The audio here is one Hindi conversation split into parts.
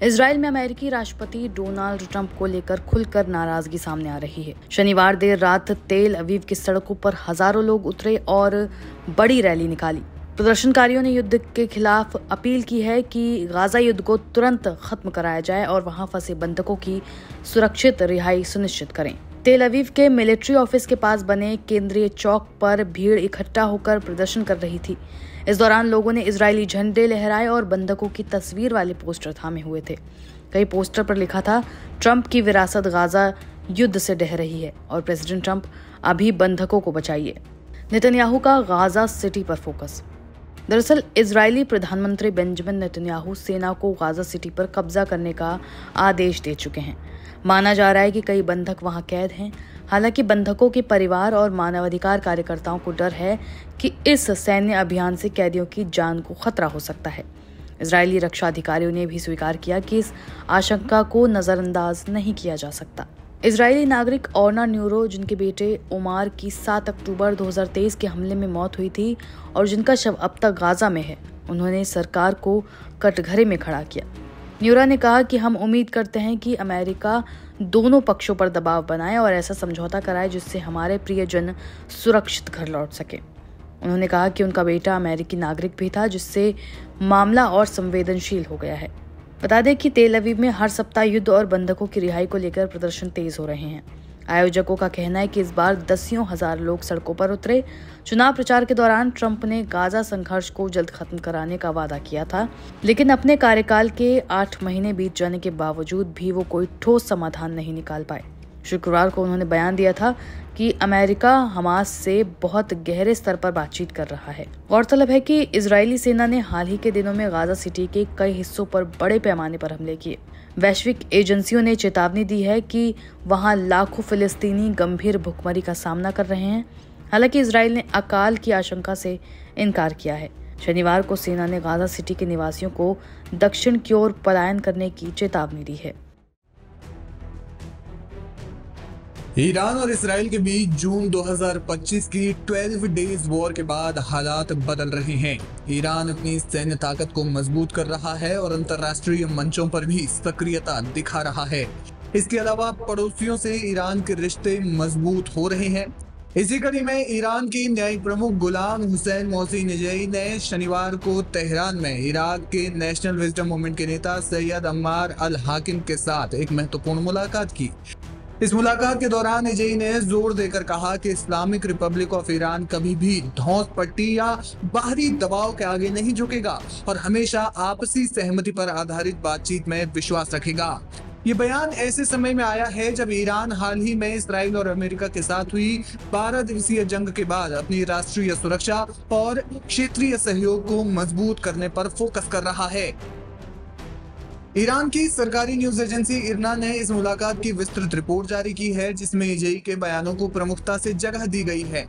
इजराइल में अमेरिकी राष्ट्रपति डोनाल्ड ट्रंप को लेकर खुलकर नाराजगी सामने आ रही है। शनिवार देर रात तेल अवीव की सड़कों पर हजारों लोग उतरे और बड़ी रैली निकाली। प्रदर्शनकारियों ने युद्ध के खिलाफ अपील की है कि गाजा युद्ध को तुरंत खत्म कराया जाए और वहां फंसे बंधकों की सुरक्षित रिहाई सुनिश्चित करें। तेल अवीव के मिलिट्री ऑफिस के पास बने केंद्रीय चौक पर भीड़ इकट्ठा होकर प्रदर्शन कर रही थी। इस दौरान लोगों ने इजरायली झंडे लहराए और बंधकों की तस्वीर वाले पोस्टर थामे हुए थे। कई पोस्टर पर लिखा था, ट्रंप की विरासत गाजा युद्ध से ढह रही है और प्रेसिडेंट ट्रंप अभी बंधकों को बचाइए। नेतन्याहू का गाजा सिटी पर फोकस। दरअसल इजरायली प्रधानमंत्री बेंजामिन नेतन्याहू सेना को गाजा सिटी पर कब्जा करने का आदेश दे चुके हैं। माना जा रहा है कि कई बंधक वहां कैद हैं। हालांकि बंधकों के परिवार और मानवाधिकार कार्यकर्ताओं को डर है कि इस सैन्य अभियान से कैदियों की जान को खतरा हो सकता है। इजरायली रक्षा अधिकारियों ने भी स्वीकार किया कि इस आशंका को नजरअंदाज नहीं किया जा सकता। इजरायली नागरिक ओरना न्यूरो, जिनके बेटे ओमार की 7 अक्टूबर 2023 के हमले में मौत हुई थी और जिनका शव अब तक गाजा में है, उन्होंने सरकार को कटघरे में खड़ा किया। न्यूरा ने कहा कि हम उम्मीद करते हैं कि अमेरिका दोनों पक्षों पर दबाव बनाए और ऐसा समझौता कराए जिससे हमारे प्रियजन सुरक्षित घर लौट सके। उन्होंने कहा कि उनका बेटा अमेरिकी नागरिक भी था, जिससे मामला और संवेदनशील हो गया है। बता दें कि तेल अवीव में हर सप्ताह युद्ध और बंधकों की रिहाई को लेकर प्रदर्शन तेज हो रहे हैं। आयोजकों का कहना है कि इस बार दसियों हजार लोग सड़कों पर उतरे। चुनाव प्रचार के दौरान ट्रंप ने गाजा संघर्ष को जल्द खत्म कराने का वादा किया था, लेकिन अपने कार्यकाल के 8 महीने बीत जाने के बावजूद भी वो कोई ठोस समाधान नहीं निकाल पाए। शुक्रवार को उन्होंने बयान दिया था कि अमेरिका हमास से बहुत गहरे स्तर पर बातचीत कर रहा है। गौरतलब है कि इजरायली सेना ने हाल ही के दिनों में गाजा सिटी के कई हिस्सों पर बड़े पैमाने पर हमले किए। वैश्विक एजेंसियों ने चेतावनी दी है कि वहां लाखों फिलिस्तीनी गंभीर भुखमरी का सामना कर रहे हैं। हालांकि इजरायल ने अकाल की आशंका से इनकार किया है। शनिवार को सेना ने गाजा सिटी के निवासियों को दक्षिण की ओर पलायन करने की चेतावनी दी है। ईरान और इसराइल के बीच जून 2025 की 12 डेज वॉर के बाद हालात बदल रहे हैं। ईरान अपनी सैन्य ताकत को मजबूत कर रहा है और अंतर्राष्ट्रीय मंचों पर भी सक्रियता दिखा रहा है। इसके अलावा पड़ोसियों से ईरान के रिश्ते मजबूत हो रहे हैं। इसी कड़ी में ईरान की न्यायिक प्रमुख गुलाम हुसैन मोहसिनेजई ने शनिवार को तेहरान में इराक के नेशनल विजडम मूवमेंट के नेता सैयद अम्मार अल हाकिम के साथ एक महत्वपूर्ण मुलाकात की। इस मुलाकात के दौरान एजेई ने जोर देकर कहा कि इस्लामिक रिपब्लिक ऑफ ईरान कभी भी धौंस पट्टी या बाहरी दबाव के आगे नहीं झुकेगा और हमेशा आपसी सहमति पर आधारित बातचीत में विश्वास रखेगा। ये बयान ऐसे समय में आया है जब ईरान हाल ही में इसराइल और अमेरिका के साथ हुई 12 दिवसीय जंग के बाद अपनी राष्ट्रीय सुरक्षा और क्षेत्रीय सहयोग को मजबूत करने पर फोकस कर रहा है। ईरान की सरकारी न्यूज एजेंसी इरना ने इस मुलाकात की विस्तृत रिपोर्ट जारी की है, जिसमें एजेई के बयानों को प्रमुखता से जगह दी गई है।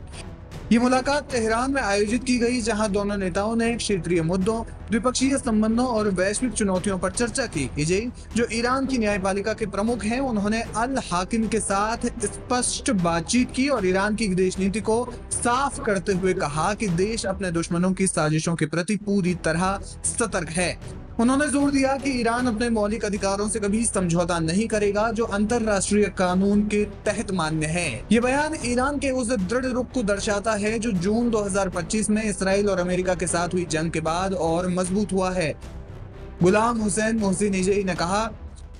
ये मुलाकात तेहरान में आयोजित की गई, जहां दोनों नेताओं ने क्षेत्रीय मुद्दों, द्विपक्षीय संबंधों और वैश्विक चुनौतियों पर चर्चा की। एजेई, जो ईरान की न्यायपालिका के प्रमुख हैं, उन्होंने अल हाकिम के साथ स्पष्ट बातचीत की और ईरान की विदेश नीति को साफ करते हुए कहा कि देश अपने दुश्मनों की साजिशों के प्रति पूरी तरह सतर्क है। उन्होंने जोर दिया कि ईरान अपने मौलिक अधिकारों से कभी समझौता नहीं करेगा जो अंतरराष्ट्रीय कानून के तहत मान्य है। ये बयान ईरान के उस दृढ़ रुख को दर्शाता है जो जून 2025 में इसराइल और अमेरिका के साथ हुई जंग के बाद और मजबूत हुआ है। गुलाम हुसैन मोहसिनेजई ने कहा,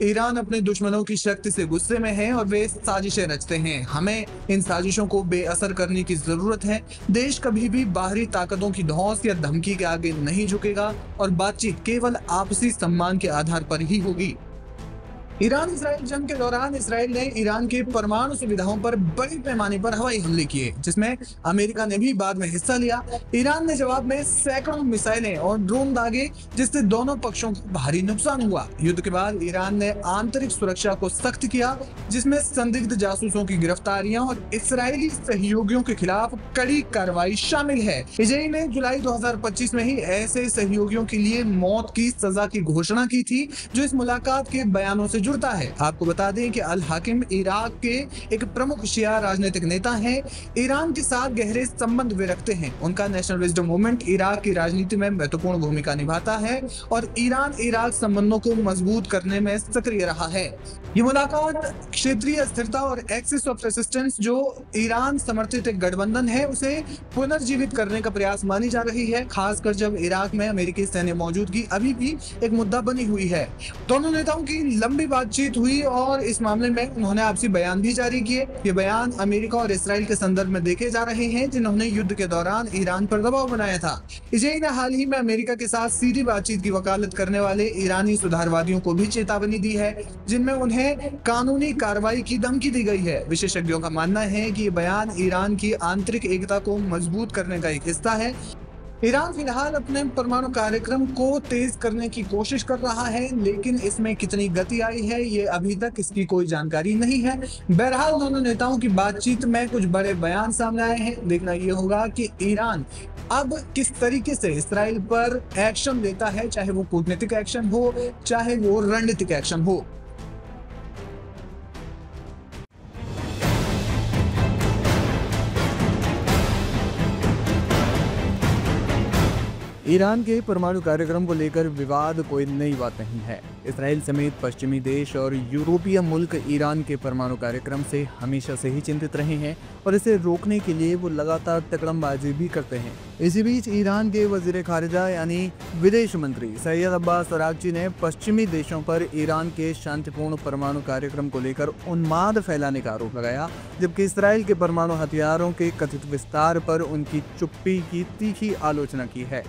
ईरान अपने दुश्मनों की शक्ति से गुस्से में है और वे साजिशें रचते हैं। हमें इन साजिशों को बेअसर करने की जरूरत है। देश कभी भी बाहरी ताकतों की धौंस या धमकी के आगे नहीं झुकेगा और बातचीत केवल आपसी सम्मान के आधार पर ही होगी। ईरान इसराइल जंग के दौरान इसराइल ने ईरान के परमाणु सुविधाओं पर बड़े पैमाने पर हवाई हमले किए, जिसमें अमेरिका ने भी बाद में हिस्सा लिया। ईरान ने जवाब में सैकड़ों मिसाइलें और ड्रोन दागे, जिससे दोनों पक्षों को भारी नुकसान हुआ। युद्ध के बाद ईरान ने आंतरिक सुरक्षा को सख्त किया, जिसमें संदिग्ध जासूसों की गिरफ्तारियां और इसराइली सहयोगियों के खिलाफ कड़ी कार्रवाई शामिल है। एजेई ने जुलाई 2025 में ही ऐसे सहयोगियों के लिए मौत की सजा की घोषणा की थी, जो इस मुलाकात के बयानों से जुड़ता है। आपको बता दें कि अल हाकिम इराक के एक प्रमुख शिया राजनीतिक नेता हैं। ईरान के साथ गहरे संबंध वे रखते हैं। उनका नेशनल विजडम मूवमेंट इराक की राजनीति में महत्वपूर्ण भूमिका निभाता है और ईरान इराक संबंधों को मजबूत करने में सक्रिय रहा है। ये मुलाकात क्षेत्रीय स्थिरता और एक्सिस ऑफ रेसिस्टेंस जो ईरान समर्थित एक गठबंधन है उसे पुनर्जीवित करने का प्रयास मानी जा रही है, खासकर जब इराक में अमेरिकी सैन्य मौजूदगी अभी भी एक मुद्दा बनी हुई है। दोनों नेताओं की लंबी बातचीत हुई और इस मामले में उन्होंने आपसी बयान भी जारी किए। ये बयान अमेरिका और इसराइल के संदर्भ में देखे जा रहे हैं जिन्होंने युद्ध के दौरान ईरान पर दबाव बनाया था। इजराइल ने हाल ही में अमेरिका के साथ सीधी बातचीत की वकालत करने वाले ईरानी सुधारवादियों को भी चेतावनी दी है, जिनमें उन्हें कानूनी कार्रवाई की धमकी दी गई है। विशेषज्ञों का मानना है कि ये बयान ईरान की आंतरिक एकता को मजबूत करने का एक हिस्सा है। ईरान फिलहाल अपने परमाणु कार्यक्रम को तेज करने की कोशिश कर रहा है, लेकिन इसमें कितनी गति आई है ये अभी तक इसकी कोई जानकारी नहीं है। बहरहाल दोनों नेताओं की बातचीत में कुछ बड़े बयान सामने आए हैं। देखना ये होगा कि ईरान अब किस तरीके से इसराइल पर एक्शन लेता है, चाहे वो कूटनीतिक एक्शन हो चाहे वो रणनीतिक एक्शन हो। ईरान के परमाणु कार्यक्रम को लेकर विवाद कोई नई बात नहीं है। इसराइल समेत पश्चिमी देश और यूरोपीय मुल्क ईरान के परमाणु कार्यक्रम से हमेशा से ही चिंतित रहे हैं और इसे रोकने के लिए वो लगातार तकड़मबाजी भी करते हैं। इसी बीच ईरान के वजीर खारिजा यानी विदेश मंत्री सैयद अब्बास अरागची ने पश्चिमी देशों पर ईरान के शांतिपूर्ण परमाणु कार्यक्रम को लेकर उन्माद फैलाने का आरोप लगाया, जबकि इसराइल के परमाणु हथियारों के कथित विस्तार पर उनकी चुप्पी की तीखी आलोचना की है।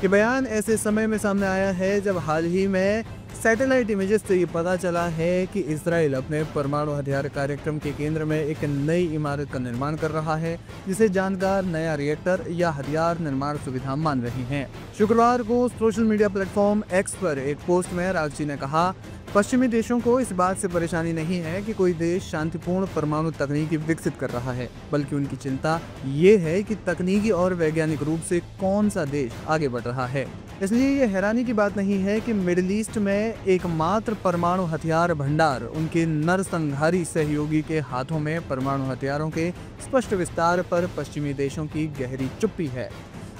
ये बयान ऐसे समय में सामने आया है जब हाल ही में सैटेलाइट इमेजेस से ये पता चला है कि इसराइल अपने परमाणु हथियार कार्यक्रम के केंद्र में एक नई इमारत का निर्माण कर रहा है, जिसे जानकार नया रिएक्टर या हथियार निर्माण सुविधा मान रही हैं। शुक्रवार को सोशल मीडिया प्लेटफॉर्म एक्स पर एक पोस्ट में अरागची ने कहा, पश्चिमी देशों को इस बात से परेशानी नहीं है कि कोई देश शांतिपूर्ण परमाणु तकनीकी विकसित कर रहा है, बल्कि उनकी चिंता ये है कि तकनीकी और वैज्ञानिक रूप से कौन सा देश आगे बढ़ रहा है। इसलिए ये हैरानी की बात नहीं है कि मिडिल ईस्ट में एकमात्र परमाणु हथियार भंडार उनके नरसंहारी सहयोगी के हाथों में परमाणु हथियारों के स्पष्ट विस्तार पर पश्चिमी देशों की गहरी चुप्पी है।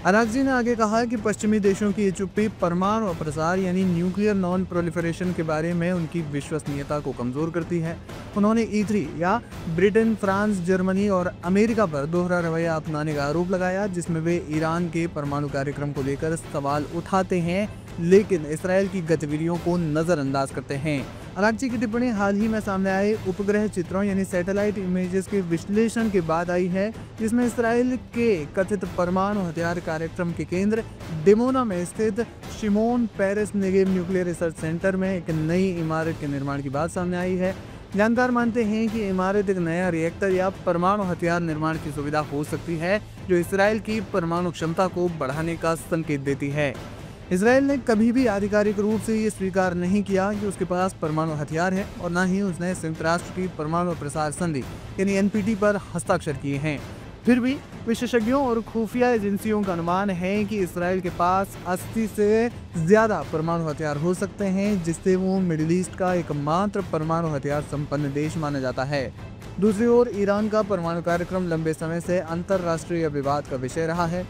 अरागची ने आगे कहा कि पश्चिमी देशों की ये चुप्पी परमाणु अप्रसार यानी न्यूक्लियर नॉन प्रोलिफरेशन के बारे में उनकी विश्वसनीयता को कमजोर करती है। उन्होंने E3 या ब्रिटेन, फ्रांस, जर्मनी और अमेरिका पर दोहरा रवैया अपनाने का आरोप लगाया, जिसमें वे ईरान के परमाणु कार्यक्रम को लेकर सवाल उठाते हैं लेकिन इसराइल की गतिविधियों को नज़रअंदाज करते हैं। अरागची की टिप्पणी हाल ही में सामने आए उपग्रह चित्रों यानी सैटेलाइट इमेजेस के विश्लेषण के बाद आई है, जिसमें इसराइल के कथित परमाणु हथियार कार्यक्रम के केंद्र डिमोना में स्थित Shimon Peres Negev nuclear research centre में एक नई इमारत के निर्माण की बात सामने आई है। जानकार मानते हैं कि इमारत एक नया रिएक्टर या परमाणु हथियार निर्माण की सुविधा हो सकती है, जो इसराइल की परमाणु क्षमता को बढ़ाने का संकेत देती है। इसराइल ने कभी भी आधिकारिक रूप से ये स्वीकार नहीं किया कि उसके पास परमाणु हथियार है और न ही उसने संयुक्त राष्ट्र की परमाणु प्रसार संधि यानी NPT पर हस्ताक्षर किए हैं। फिर भी विशेषज्ञों और खुफिया एजेंसियों का अनुमान है कि इसराइल के पास 80 से ज़्यादा परमाणु हथियार हो सकते हैं, जिससे वो मिडिल ईस्ट का एकमात्र परमाणु हथियार संपन्न देश माना जाता है। दूसरी ओर ईरान का परमाणु कार्यक्रम लंबे समय से अंतर्राष्ट्रीय विवाद का विषय रहा है।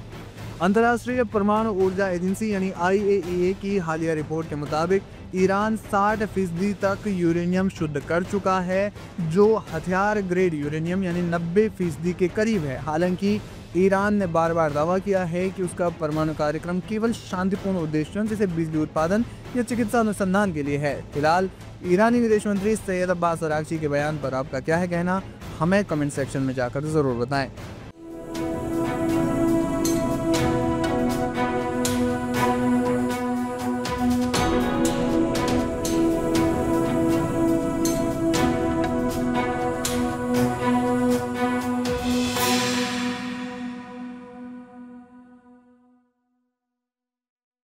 अंतर्राष्ट्रीय परमाणु ऊर्जा एजेंसी यानी IAEA की हालिया रिपोर्ट के मुताबिक ईरान 60% तक यूरेनियम शुद्ध कर चुका है, जो हथियार ग्रेड यूरेनियम यानी 90% के करीब है। हालांकि ईरान ने बार बार दावा किया है कि उसका परमाणु कार्यक्रम केवल शांतिपूर्ण उद्देश्यों जैसे बिजली उत्पादन या चिकित्सा अनुसंधान के लिए है। फिलहाल ईरानी विदेश मंत्री सैयद अब्बास अरागची के बयान पर आपका क्या है कहना, हमें कमेंट सेक्शन में जाकर ज़रूर बताएं।